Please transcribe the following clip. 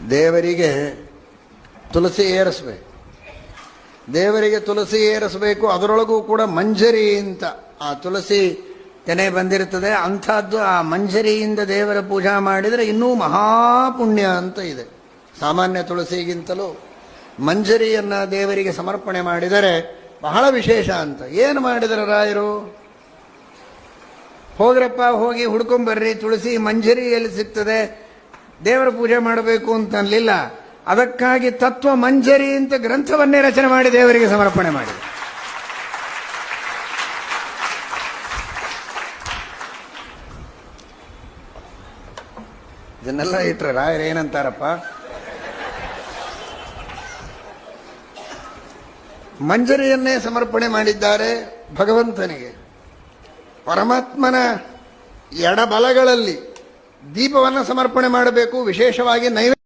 ದೇವರಿಗೆ ತುಳಸಿ ಏರಿಸಬೇಕು. ದೇವರಿಗೆ ತುಳಸಿ ಏರಿಸಬೇಕು. ಅದರೊಳಗೂ ಕೂಡ ಮಂಜರಿ ಅಂತ ಆ ತುಳಸಿ ತೆನೆ ಬಂದಿರ್ತದೆ. ಅಂಥದ್ದು ಆ ಮಂಜರಿಯಿಂದ ದೇವರ ಪೂಜಾ ಮಾಡಿದರೆ ಇನ್ನೂ ಮಹಾಪುಣ್ಯ ಅಂತ ಇದೆ. ಸಾಮಾನ್ಯ ತುಳಸಿಗಿಂತಲೂ ಮಂಜರಿಯನ್ನ ದೇವರಿಗೆ ಸಮರ್ಪಣೆ ಮಾಡಿದರೆ ಬಹಳ ವಿಶೇಷ ಅಂತ. ಏನು ಮಾಡಿದರೆ ರಾಯರು? ಹೋಗ್ರಪ್ಪ, ಹೋಗಿ ಹುಡ್ಕೊಂಬರ್ರಿ, ತುಳಸಿ ಮಂಜರಿ ಎಲ್ಲಿ ಸಿಗ್ತದೆ, ದೇವರ ಪೂಜೆ ಮಾಡಬೇಕು ಅಂತ ಅನ್ಲಿಲ್ಲ. ಅದಕ್ಕಾಗಿ ತತ್ವ ಮಂಜರಿ ಅಂತ ಗ್ರಂಥವನ್ನೇ ರಚನೆ ಮಾಡಿ ದೇವರಿಗೆ ಸಮರ್ಪಣೆ ಮಾಡಿ. ಇದನ್ನೆಲ್ಲ ಇಟ್ರೆ ರಾಯರು ಏನಂತಾರಪ್ಪ? ಮಂಜರಿಯನ್ನೇ ಸಮರ್ಪಣೆ ಮಾಡಿದ್ದಾರೆ ಭಗವಂತನಿಗೆ. ಪರಮಾತ್ಮನ ಎಡಬಲಗಳಲ್ಲಿ ದೀಪವನ್ನು ಸಮರ್ಪಣೆ ಮಾಡಬೇಕು. ವಿಶೇಷವಾಗಿ ನೈವೇದ್ಯ